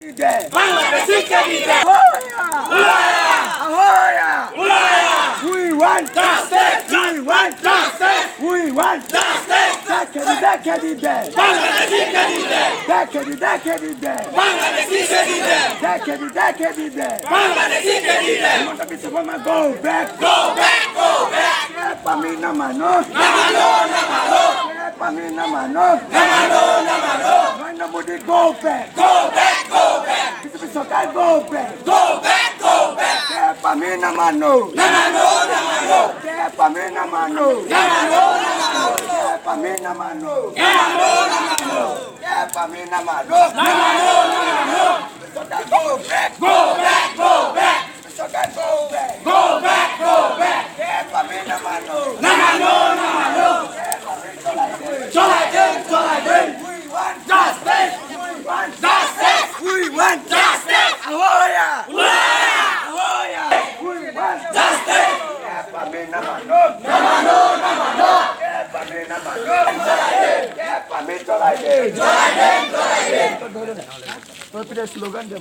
Bangladeshi candidate. Ahoya. We want justice. We want justice. We want justice. That candidate. Bangladeshi candidate. That candidate. Bangladeshi candidate. That candidate. Bangladeshi candidate. Want to be the woman go back. Go back. Go back. Pamina mano. Namano. Pamina mano. Namano. Why nobody go back? Go back. Go back. Go back. Go back. Go back. Pamina mano. Namano. Pamina mano. Namano. Pamina mano. Namano. Pamina mano. Namano. Go back. Go back. Go back. Go back. Go back. Go back. Pamina mano. Namano. We want justice. We want justice. We want justice. Ahoya. Ahoya. We want justice. Pamina mano. Namano. Pamina mano. Pamina cholaide. तो फिर slogan दे